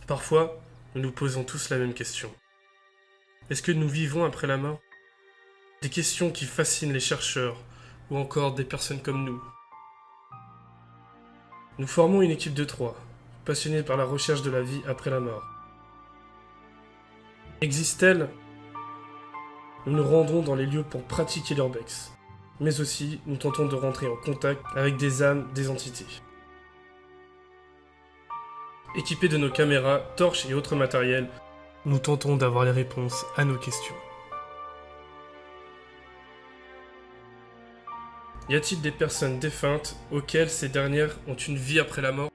Parfois, nous nous posons tous la même question. Est-ce que nous vivons après la mort? Des questions qui fascinent les chercheurs ou encore des personnes comme nous. Nous formons une équipe de 3, passionnés par la recherche de la vie après la mort. Existe-t-elle? Nous nous rendons dans les lieux pour pratiquer l'urbex, mais aussi nous tentons de rentrer en contact avec des âmes, des entités. Équipés de nos caméras, torches et autres matériels, nous tentons d'avoir les réponses à nos questions. Y a-t-il des personnes défuntes auxquelles ces dernières ont une vie après la mort?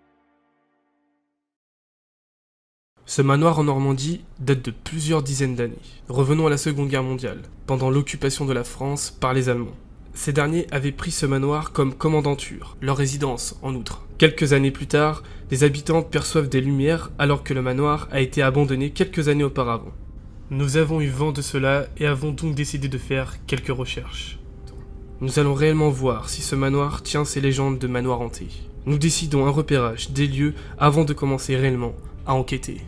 Ce manoir en Normandie date de plusieurs dizaines d'années. Revenons à la Seconde Guerre mondiale, pendant l'occupation de la France par les Allemands. Ces derniers avaient pris ce manoir comme commandanture, leur résidence en outre. Quelques années plus tard, les habitants perçoivent des lumières alors que le manoir a été abandonné quelques années auparavant. Nous avons eu vent de cela et avons donc décidé de faire quelques recherches. Nous allons réellement voir si ce manoir tient ses légendes de manoir hanté. Nous décidons un repérage des lieux avant de commencer réellement à enquêter.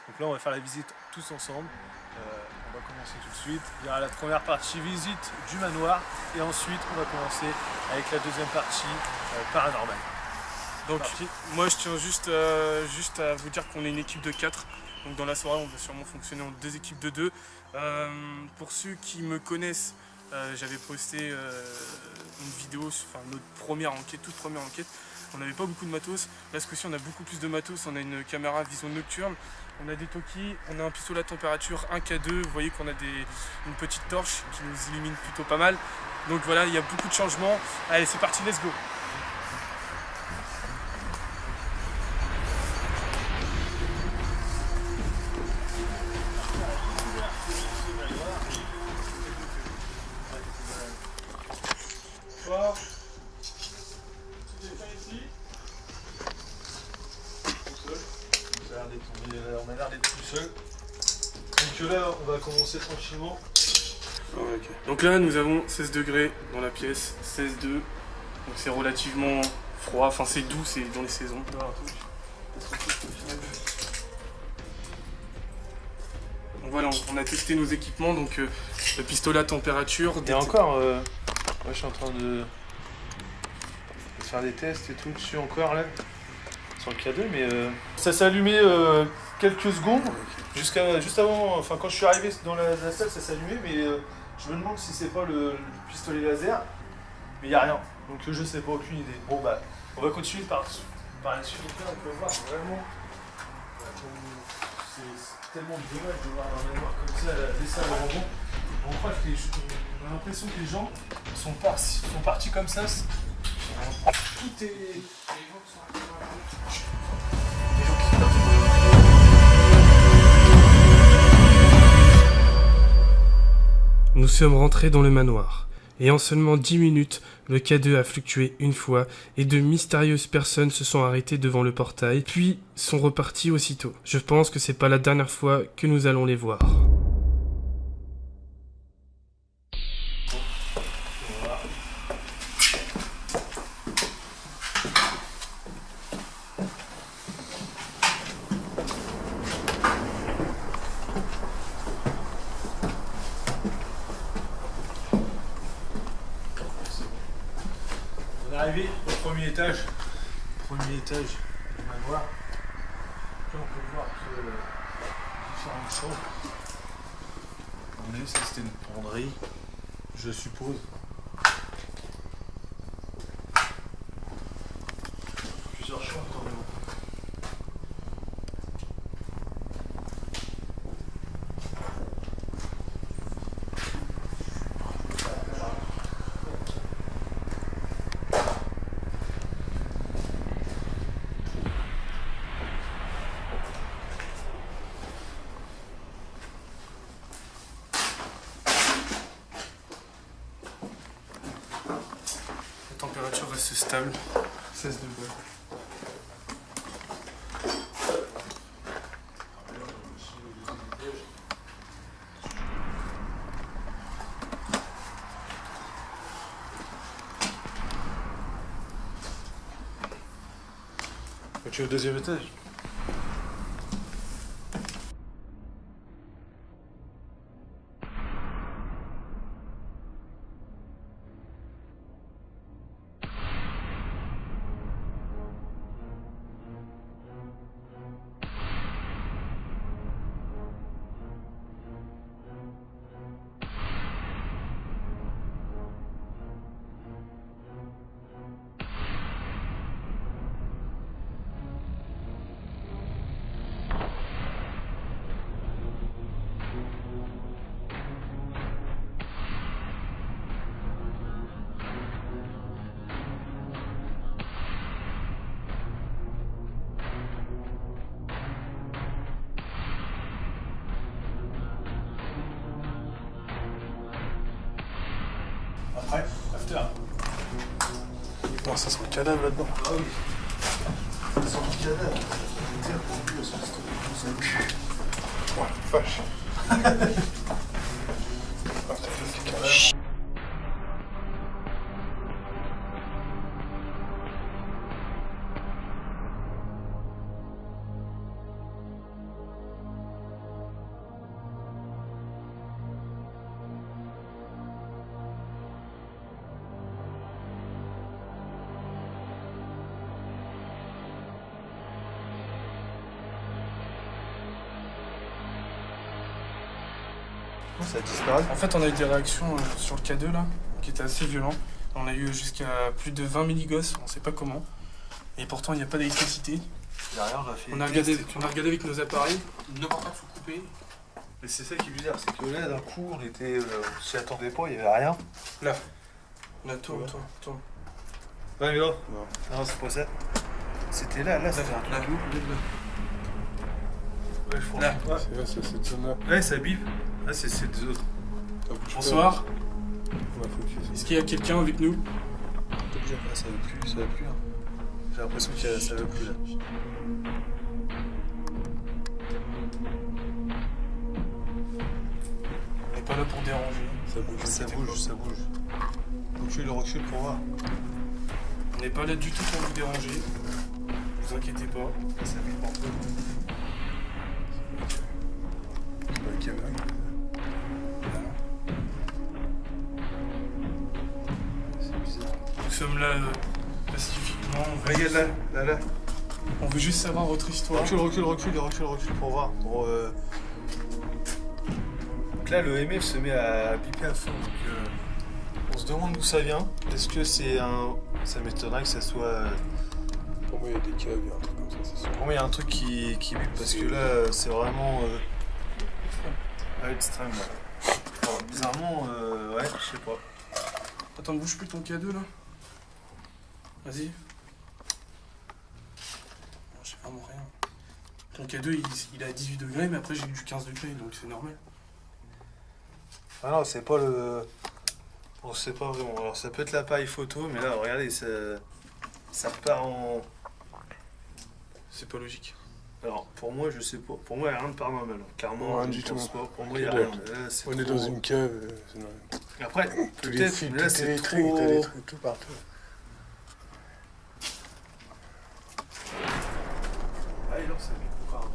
Donc là on va faire la visite tous ensemble, on va commencer tout de suite. Il y aura la première partie visite du manoir et ensuite on va commencer avec la deuxième partie paranormale. Donc moi je tiens juste à vous dire qu'on est une équipe de 4. Donc dans la soirée on va sûrement fonctionner en 2 équipes de 2. Pour ceux qui me connaissent, j'avais posté une vidéo, enfin notre première enquête, toute première enquête. On n'avait pas beaucoup de matos. Là ce coup-ci on a beaucoup plus de matos, on a une caméra vision nocturne, on a des talkies, on a un pistolet à température 1K2, vous voyez qu'on a une petite torche qui nous illumine plutôt pas mal. Donc voilà, il y a beaucoup de changements. Allez c'est parti, let's go. On a l'air d'être tout seul. Donc là, on va commencer tranquillement. Okay. Donc là, nous avons 16 degrés dans la pièce, 16,2. Donc c'est relativement froid, enfin c'est doux, c'est dans les saisons. Donc voilà, on a testé nos équipements, donc le pistolet à température. Et encore, moi je suis en train de faire des tests et tout dessus encore là. Sur le K2, mais ça s'est allumé quelques secondes, juste avant, enfin quand je suis arrivé dans la salle ça s'est allumé, mais je me demande si c'est pas le pistolet laser, mais il n'y a rien, donc je sais pas, aucune idée. Bon bah, on va continuer par la suite, donc là on peut voir vraiment, c'est tellement dommage de voir un manoir comme ça, laisser un rebond. On croit que on a l'impression que les gens sont partis comme ça, tout est... Nous sommes rentrés dans le manoir, et en seulement 10 minutes, le K2 a fluctué une fois, et de mystérieuses personnes se sont arrêtées devant le portail, puis sont reparties aussitôt. Je pense que c'est pas la dernière fois que nous allons les voir. Arrivé au premier étage du manoir. Là on peut voir que différentes chambres. Ça c'était une penderie, je suppose. Plusieurs chambres quand même. reste stable. 16 de bois. Tu es au deuxième étage? Après, after. Non, ça sent le cadavre là-dedans. Ah oui. Ça sent le cadavre. Je vais dire, pour lui, ça pue. Ouais, vache. Ah, t'as fait le cadavre. Ça a disparu. En fait, on a eu des réactions sur le K2 là, qui étaient assez violents. On a eu jusqu'à plus de 20 milligosses, on sait pas comment. Et pourtant, il n'y a pas d'électricité. Derrière, on a fait. On a regardé avec nos appareils, nos portables sont coupés. Mais c'est ça qui est bizarre, c'est que là, d'un coup, on était. On s'y attendait pas, il n'y avait rien. Là, tourne. Ouais, mais là. Non. Non, c'est pas ça. C'était là, c'était un truc Là, de ouf. Ouais, je pense. Là. Ouais. C'est cette zone-là. Ouais, ça bip. Ah, c'est des autres. Bonsoir. Ouais, focus. Est-ce qu'il y a quelqu'un avec nous? Ah, ça veut plus. Hein. J'ai l'impression que ça veut plus là. On n'est pas là pour déranger. Ça bouge. Recule pour voir. On n'est pas là du tout pour vous déranger. Vous inquiétez pas. Ça bip un peu. C'est pas le caméra. C'est bizarre. Nous sommes là pacifiquement. Regarde là. On veut juste savoir votre histoire. Recule pour voir. Donc là, le MF se met à biper à fond. Donc, on se demande d'où ça vient. Est-ce que c'est un. Ça m'étonnerait que ça soit. Pour moi, il y a des caves, il y a un truc comme ça, c'est sûr. Pour moi, il y a un truc qui bip parce que là, c'est vraiment. Extrême là. Alors, bizarrement, ouais, je sais pas. Attends, bouge plus ton K2 là. Vas-y. Non, j'ai vraiment rien. Ton K2 il est à 18 degrés, mais après j'ai eu du 15 degrés, donc c'est normal. Ah non, c'est pas le. On sait pas vraiment. Alors, ça peut être l'appareil photo, mais là, regardez, ça part en. C'est pas logique. Alors, pour moi, je sais pas. Pour moi, il n'y a rien de paranormal. Clairement, Rien je du pense tout. pas. Pour moi, il n'y a rien. Là, On est trop- dans une cave, c'est normal. Après, Tous les peut-être, fils, mais là, tout c'est électrique, trop. t'as des trucs tout partout. Ah, et là, ça met encore un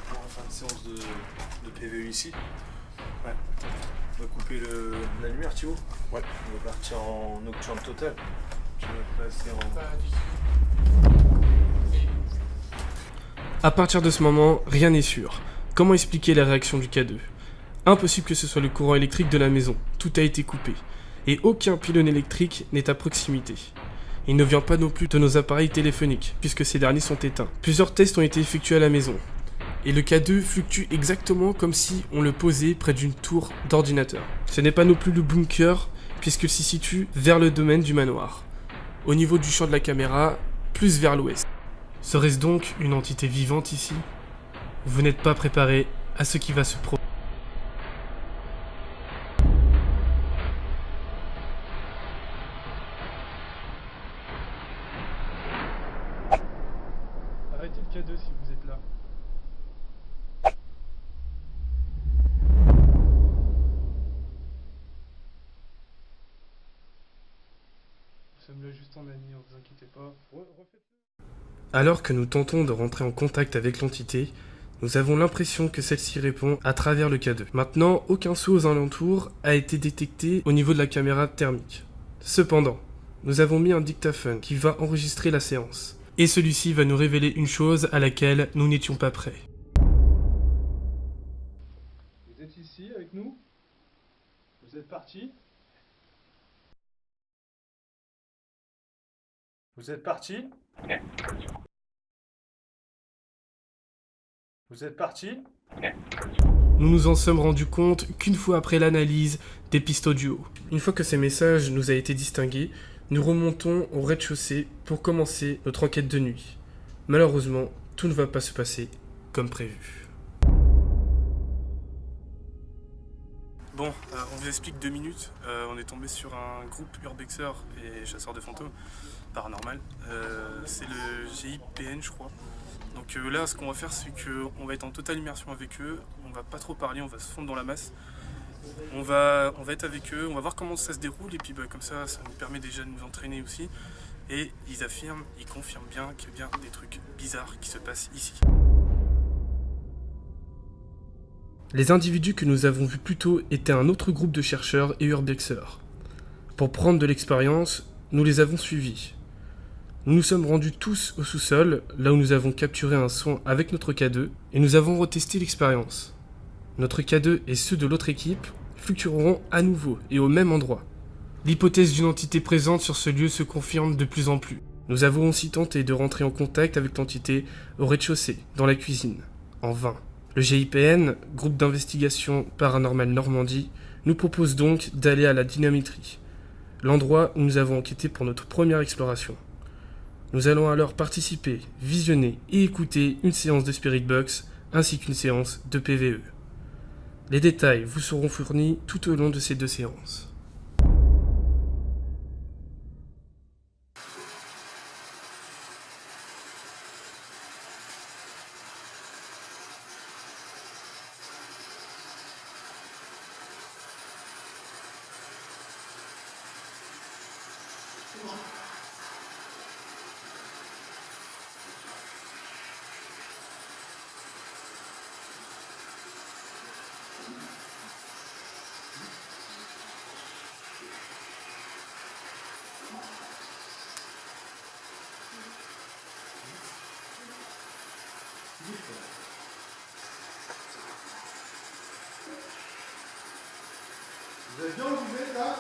peu en fin de séance de PVE ici. Ouais. On va couper la lumière, Thibaut. Ouais. On va partir en nocturne totale. Je vais passer en. À partir de ce moment, rien n'est sûr. Comment expliquer la réaction du K2? Impossible que ce soit le courant électrique de la maison, tout a été coupé. Et aucun pylône électrique n'est à proximité. Il ne vient pas non plus de nos appareils téléphoniques, puisque ces derniers sont éteints. Plusieurs tests ont été effectués à la maison. Et le K2 fluctue exactement comme si on le posait près d'une tour d'ordinateur. Ce n'est pas non plus le bunker, puisqu'il s'y situe vers le domaine du manoir. Au niveau du champ de la caméra, plus vers l'ouest. Serait-ce donc une entité vivante ici? Vous n'êtes pas préparé à ce qui va se produire. juste un ami, vous inquiétez pas. Alors que nous tentons de rentrer en contact avec l'entité, nous avons l'impression que celle-ci répond à travers le K2. Maintenant, aucun saut aux alentours a été détecté au niveau de la caméra thermique. Cependant, nous avons mis un dictaphone qui va enregistrer la séance. Et celui-ci va nous révéler une chose à laquelle nous n'étions pas prêts. Vous êtes ici avec nous? Vous êtes parti? Vous êtes parti? Vous êtes parti? Nous nous en sommes rendus compte qu'une fois après l'analyse des pistes audio. Une fois que ces messages nous a été distingués, nous remontons au rez-de-chaussée pour commencer notre enquête de nuit. Malheureusement, tout ne va pas se passer comme prévu. Bon, on vous explique 2 minutes. On est tombé sur un groupe urbexeurs et chasseurs de fantômes paranormal. C'est le GIPN, je crois. Donc là, ce qu'on va faire, c'est qu'on va être en totale immersion avec eux. On va pas trop parler, on va se fondre dans la masse. On va être avec eux, on va voir comment ça se déroule. Et puis comme ça nous permet déjà de nous entraîner aussi. Et ils confirment bien qu'il y a bien des trucs bizarres qui se passent ici. Les individus que nous avons vus plus tôt étaient un autre groupe de chercheurs et urbexeurs. Pour prendre de l'expérience, nous les avons suivis. Nous nous sommes rendus tous au sous-sol, là où nous avons capturé un son avec notre K2, et nous avons retesté l'expérience. Notre K2 et ceux de l'autre équipe fluctueront à nouveau et au même endroit. L'hypothèse d'une entité présente sur ce lieu se confirme de plus en plus. Nous avons aussi tenté de rentrer en contact avec l'entité au rez-de-chaussée, dans la cuisine. En vain. Le GIPN, groupe d'investigation paranormale Normandie, nous propose donc d'aller à la dynamétrie, l'endroit où nous avons enquêté pour notre première exploration. Nous allons alors participer, visionner et écouter une séance de Spirit Box ainsi qu'une séance de PVE. Les détails vous seront fournis tout au long de ces 2 séances. Vous avez bien où vous êtes là?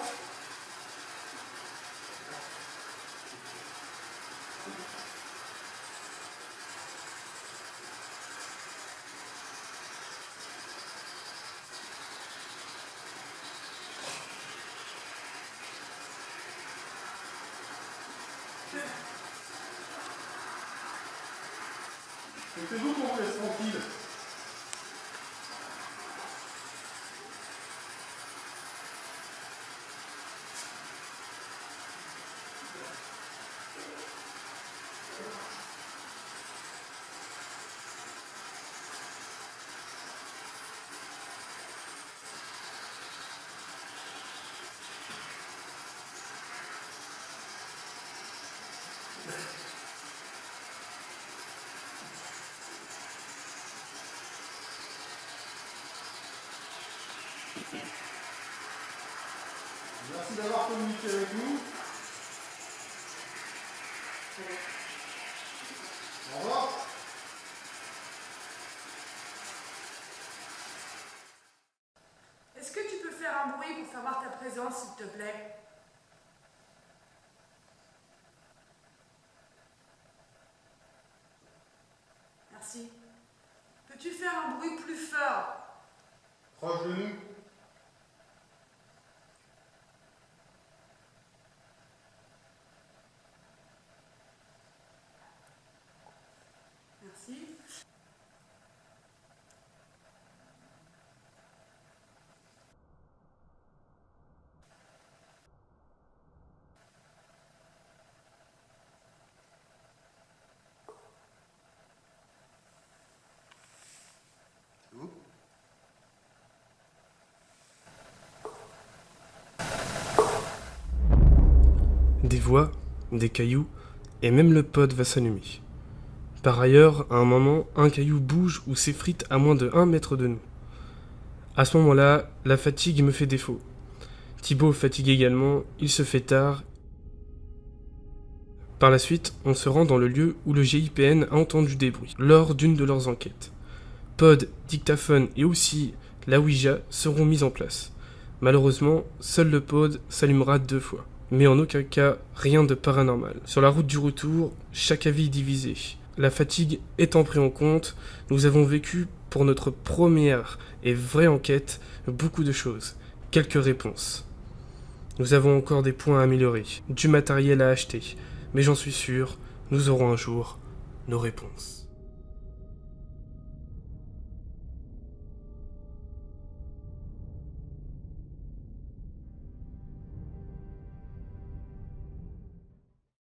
Mettez-vous qu'on vous laisse tranquille. Merci d'avoir communiqué avec nous. Au revoir. Est-ce que tu peux faire un bruit pour faire voir ta présence, s'il te plaît? Merci. Peux-tu faire un bruit plus fort? Proche de nous. Merci. Des voix, des cailloux, et même le pod va s'allumer. Par ailleurs, à un moment, un caillou bouge ou s'effrite à moins de 1 mètre de nous. À ce moment-là, la fatigue me fait défaut. Thibaut fatigue également, il se fait tard. Par la suite, on se rend dans le lieu où le GIPN a entendu des bruits, lors d'une de leurs enquêtes. Pod, dictaphone et aussi la Ouija seront mis en place. Malheureusement, seul le pod s'allumera 2 fois. Mais en aucun cas, rien de paranormal. Sur la route du retour, chaque avis est divisé. La fatigue étant pris en compte, nous avons vécu, pour notre première et vraie enquête, beaucoup de choses. Quelques réponses. Nous avons encore des points à améliorer, du matériel à acheter, mais j'en suis sûr, nous aurons un jour nos réponses.